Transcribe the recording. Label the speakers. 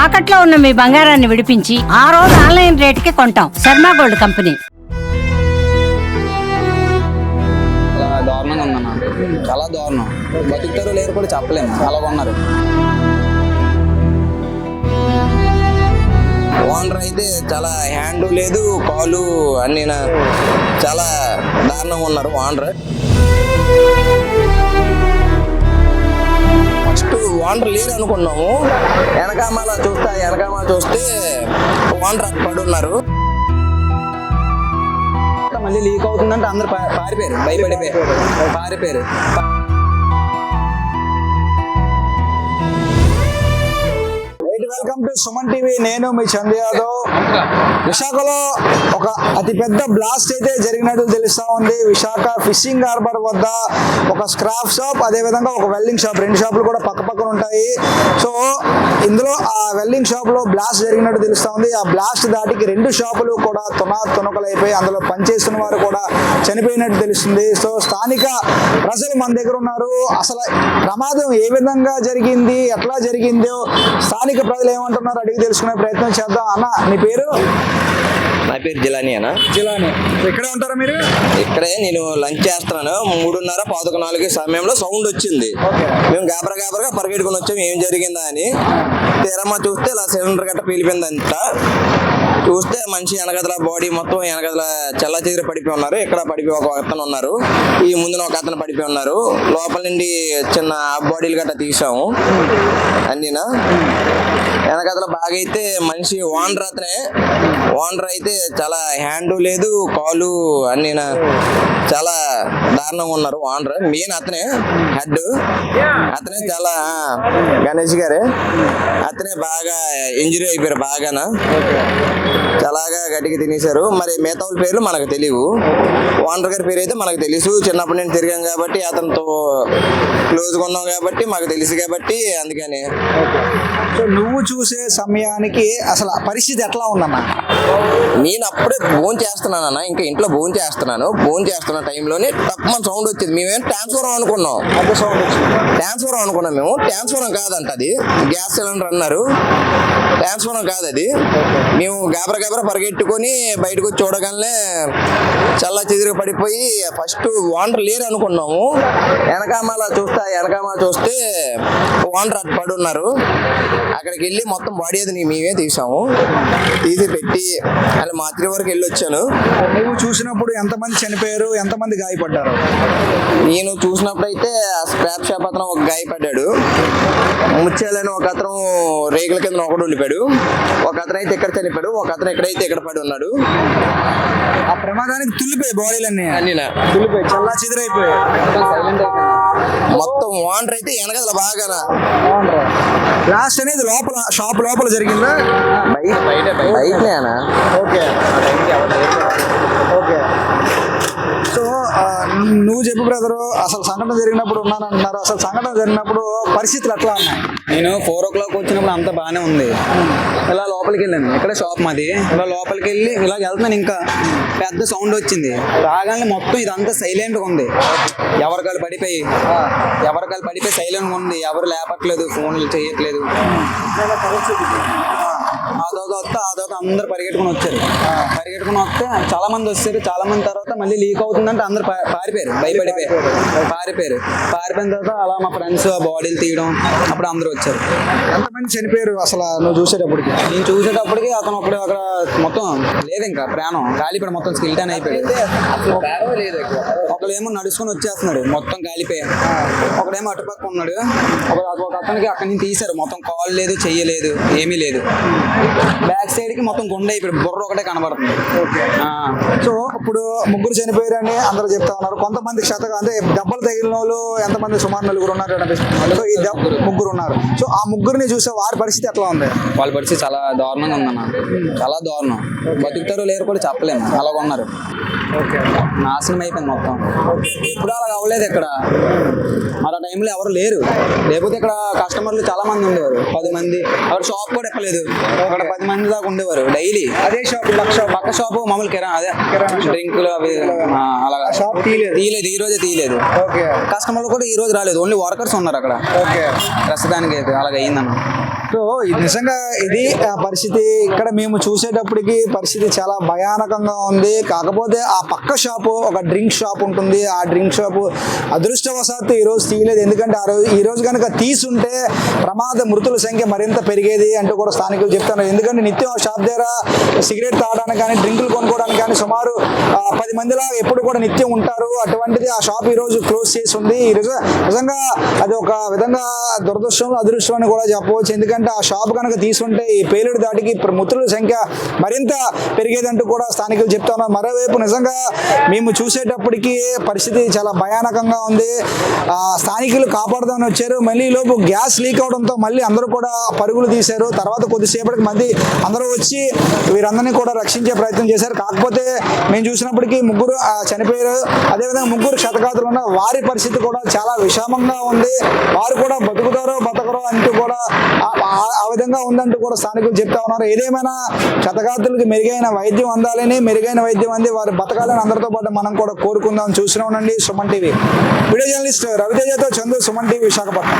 Speaker 1: తాకట్లో ఉన్న మీ బంగారాన్ని విడిపించి ఆ రోజు ఆన్లైన్ రేటుకి కొంటాం. Sharma gold company.
Speaker 2: దారుణంగా ఉందన్న, చాలా దారుణం. బతుకుతారో లేరు కూడా చెప్పలేము, అలా ఉన్నారు. ఓనర్ అయితే చాలా హ్యాండ్ లేదు, కాలు అన్ని చాలా దారుణంగా ఉన్నారు ఓనర్. ఫస్ట్ ఓనర్ లేరు అనుకున్నాము, వెనకామాల చూస్తే ఓనర్ పడి ఉన్నారు. మళ్ళీ లీక్ అవుతుందంటే అందరు పారిపోయారు, పారిపోయారు. Welcome to Suman TV. నేను మీ చందు యాదవ్. విశాఖలో ఒక అతిపెద్ద బ్లాస్ట్ అయితే జరిగినట్టు తెలుస్తా ఉంది. విశాఖ ఫిషింగ్ హార్బర్ వద్ద ఒక స్క్రాప్ షాప్, అదేవిధంగా ఒక వెల్డింగ్ షాప్, రెండు షాపులు కూడా పక్కన ఉంటాయి. సో ఇందులో ఆ వెల్డింగ్ షాప్ లో బ్లాస్ట్ జరిగినట్టు తెలుస్తా ఉంది. ఆ బ్లాస్ట్ దాటికి రెండు షాపులు కూడా తునకలైపోయి అందులో పనిచేస్తున్న వారు కూడా చనిపోయినట్టు తెలుస్తుంది. సో స్థానిక ప్రజలు మన దగ్గర ఉన్నారు. అసలు ప్రమాదం ఏ విధంగా జరిగింది, ఎట్లా జరిగిందో స్థానిక ప్రజలు ఏమంటున్నారు అడిగి తెలుసుకునే ప్రయత్నం చేద్దాం. అన్న, నీ పేరు?
Speaker 3: నా పేరు జిలానీ అన్న.
Speaker 2: జిలానీ. ఇక్కడే ఉంటారా మీరు?
Speaker 3: ఇక్కడే నేను లంచ్ చేస్తున్నాను. 3:30-4 సమయంలో సౌండ్ వచ్చింది. మేము గాబరగా పరిగెట్టుకుని వచ్చాము ఏం జరిగిందా అని. తీరమ్మా చూస్తే ఇలా సిలిండర్ గట్ట పీలిపోయిందంట. చూస్తే మనిషి వెనకదల బాడీ మొత్తం వెనకదల చల్ల చెదిరి పడిపోయి ఉన్నారు. ఇక్కడ పడిపోయి ఒక అతను ఉన్నారు, ఈ ముందున ఒక అతను పడిపోయి ఉన్నారు. లోపల నుండి చిన్న బాడీలు గట్ట తీసాము అన్నీనా. వెనకదల బాగా అయితే మనిషి ఓనర్ అయితే చాలా హ్యాండ్ లేదు, కాలు అన్ని చాలా దారుణంగా ఉన్నారు. ఓనర్ మెయిన్ అతనే హెడ్, అతనే చాలా గణేష్ గారే, అతనే బాగా ఇంజరీ అయిపోయారు. బాగానా చాలాగా గట్టిగా తినేశారు. మరి మిగతా వాళ్ళ పేర్లు మనకు తెలియవు. ఓనర్ గారి పేరు అయితే మనకు తెలుసు, చిన్నప్పటి నుంచి తిరిగాం కాబట్టి, అతనితో క్లోజ్గా ఉన్నాం కాబట్టి మాకు తెలుసు కాబట్టి అందుకని.
Speaker 2: సో నువ్వు చూసే సమయానికి అసలు పరిస్థితి ఎట్లా ఉందన్న?
Speaker 3: నేను అప్పుడే భోజనం చేస్తున్నానన్న, ఇంకా ఇంట్లో భోజనం చేస్తున్న టైంలోనే తప్పమని సౌండ్ వచ్చింది. మేమేం ట్రాన్స్ఫారం అనుకున్నాం, మేము ట్రాన్స్ఫారం కాదంట, అది గ్యాస్ సిలిండర్ అన్నారు. ట్రాన్స్ఫారం కాదు అది. మేము గాబర పరిగెట్టుకొని బయటకు వచ్చి చూడగానే చల్ల చెదిరి పడిపోయి ఫస్ట్ ఓనర్ లేరు అనుకున్నాము. వెనకామాల చూస్తే ఓనర్ అటు పడి ఉన్నారు. అక్కడికి వెళ్ళి మొత్తం బాడీ అది మేమే తీసాము, తీసి పెట్టి అలా మాత్రి వరకు వెళ్ళి వచ్చాను.
Speaker 2: నువ్వు చూసినప్పుడు ఎంతమంది చనిపోయారు, ఎంతమంది గాయపడ్డారు?
Speaker 3: నేను చూసినప్పుడు అయితే ఆ స్క్రాప్ షాప్ అతను ఒక గాయపడ్డాడు, ముచ్చేలని ఒక అతను రేకుల కింద ఒకడు ఉండిపోయాడు, ఒక అతను అయితే ఇక్కడ చనిపోయాడు, ఒక అతను ఎక్కడైతే ఇక్కడ పడి ఉన్నాడు.
Speaker 2: ఆ ప్రమాదానికి తుల్లిపోయి బాడీలన్నీ
Speaker 3: అన్నీనా
Speaker 2: తుల్లిపోయి చల్లా చెదిరైపోయాయి.
Speaker 3: మొత్తం ఓనర్ అయితే వెనకదల బాగా.
Speaker 2: బ్లాస్ట్ అనేది లోపల షాప్ లోపల జరిగిందా?
Speaker 3: బయటనేనా?
Speaker 2: ఓకే. సో నువ్వు చెప్పు బ్రదరు, అసలు సంఘటన జరిగినప్పుడు ఉన్నానంటున్నారు. అసలు సంఘటన జరిగినప్పుడు పరిస్థితులు ఎట్లా ఉన్నాయి?
Speaker 4: నేను 4 o'clock వచ్చినప్పుడు అంతా బాగానే ఉంది. ఇలా లోపలికి వెళ్ళాను, ఇక్కడ షాప్ మాది. ఇలా లోపలికి వెళ్ళి ఇలా వెళ్తున్నాను, ఇంకా పెద్ద సౌండ్ వచ్చింది. రాగానే మొత్తం ఇదంతా సైలెంట్గా ఉంది. ఎవరికాలు పడిపోయి సైలెంట్గా ఉంది. ఎవరు లేపట్లేదు, ఫోన్లు చేయట్లేదు. ఆ తర్వాత అందరు పరిగెట్టుకుని వస్తే చాలా మంది వచ్చారు. చాలా మంది తర్వాత మళ్ళీ లీక్ అవుతుందంటే అందరు పారిపోయారు, పారిపోయిన తర్వాత అలా మా ఫ్రెండ్స్ ఆ బాడీలు తీయడం, అప్పుడు అందరూ వచ్చారు.
Speaker 2: ఎంతమంది చనిపోయారు అసలు నువ్వు చూసేటప్పటికి?
Speaker 4: నేను చూసేటప్పటికి అతను ఒకడు అక్కడ మొత్తం లేదు, ఇంకా ప్రాణం కాలిపోయాడు, మొత్తం స్కిల్టన్ అయిపోయాడు. ఒకడేమో నడుచుకొని వచ్చేస్తున్నాడు, మొత్తం కాలిపోయాడు. ఒకడేమో అటుపక్క ఉన్నాడు. ఒక అతనికి అక్కడి నుంచి తీశారు, మొత్తం కాల్ లేదు, చెయ్యలేదు, ఏమీ లేదు. బ్యాక్ సైడ్ కి మొత్తం గుండె అయిపోయాడు, బుర్ర ఒకటే కనబడుతుంది.
Speaker 2: సో ఇప్పుడు ముగ్గురు చనిపోయారని అందరూ చెప్తా ఉన్నారు. కొంతమంది అంటే దెబ్బలు తగిలిన వాళ్ళు ఎంతమంది, సుమారు 4 ఉన్నారు అనిపిస్తుంది. సో ఈ ముగ్గురు ఉన్నారు. సో ఆ ముగ్గురిని చూసే వారి పరిస్థితి ఎట్లా ఉంది?
Speaker 4: వాళ్ళ పరిస్థితి చాలా దారుణంగా ఉందన్న, చాలా దారుణం. బతుకుతారో లేరు కూడా చెప్పలేము, అలాగ ఉన్నారు. నాశనం అయిపోయింది మొత్తం. ఎప్పుడు అలాగ అవ్వలేదు ఇక్కడ. మరి ఆ టైంలో ఎవరు లేరు, లేకపోతే ఇక్కడ కస్టమర్లు చాలా మంది ఉండేవారు. 10 మంది. ఎవరు షాప్ కూడా ఎక్కలేదు, అక్కడ 10 మంది దాకా ఉండేవారు డైలీ.
Speaker 2: అదే షాప్ పక్క
Speaker 4: షాపు మామూలు అదే డ్రింకులు అవి అలాగా.
Speaker 2: షాప్ తీయలేదు
Speaker 4: ఈ రోజే తీయలేదు. కస్టమర్లు కూడా ఈ రోజు రాలేదు, ఓన్లీ వర్కర్స్ ఉన్నారు అక్కడ. ప్రస్తుతానికి అయితే అలాగ అయిందన్న.
Speaker 2: సో ఇది నిజంగా ఇది పరిస్థితి. ఇక్కడ మేము చూసేటప్పటికి పరిస్థితి చాలా భయానకంగా ఉంది. కాకపోతే ఆ పక్క షాపు ఒక డ్రింక్ షాప్ ఉంటుంది. ఆ డ్రింక్ షాపు అదృష్టవశాత్తు ఈరోజు తీయలేదు. ఎందుకంటే ఈ రోజు కనుక తీసుంటే ప్రమాద మృతుల సంఖ్య మరింత పెరిగేది అంటూ కూడా స్థానికులు చెప్తారు. ఎందుకంటే నిత్యం ఆ షాప్ దగ్గర సిగరెట్ తాగడానికి కానీ డ్రింకులు కొనుక్కోవడానికి కానీ సుమారు 10 మందిలా ఎప్పుడు కూడా నిత్యం ఉంటారు. అటువంటిది ఆ షాప్ ఈ రోజు క్లోజ్ చేసి ఉంది. ఈ రోజు నిజంగా అది ఒక విధంగా దురదృష్టం అదృష్టం అని కూడా చెప్పవచ్చు. ఎందుకంటే ఆ షాప్ కనుక తీసుకుంటే ఈ పేలుడు దాటికి మృతుల సంఖ్య మరింత పెరిగేదంటూ కూడా స్థానికులు చెప్తున్నారు. మరోవైపు నిజంగా మేము చూసేటప్పటికి పరిస్థితి చాలా భయానకంగా ఉంది. స్థానికులు కాపాడుదామని వచ్చారు. మళ్ళీ లోపు గ్యాస్ లీక్ అవడంతో మళ్ళీ అందరూ కూడా పరుగులు తీశారు. తర్వాత కొద్దిసేపటికి మళ్ళీ అందరూ వచ్చి వీరందరినీ కూడా రక్షించే ప్రయత్నం చేశారు. కాకపోతే మేము చూసినప్పటికీ 3 చనిపోయారు. అదేవిధంగా 3 క్షతగాతులు ఉన్న వారి పరిస్థితి కూడా చాలా విషమంగా ఉంది. వారు కూడా బతుకుతారో బతకరో అంటూ కూడా ఆ విధంగా ఉందంటూ కూడా స్థానికులు చెప్తా ఉన్నారు. ఏదేమైనా క్షతగాతులకి మెరుగైన వైద్యం అందాలని, మెరుగైన వైద్యం అంది వారు బతకాలని అందరితో పాటు మనం కూడా కోరుకుందాం. చూస్తూనే ఉండండి సుమన్ టీవీ. వీడియో జర్నలిస్ట్ రవితేజతో చందు, సుమన్ టీవీ, విశాఖపట్నం.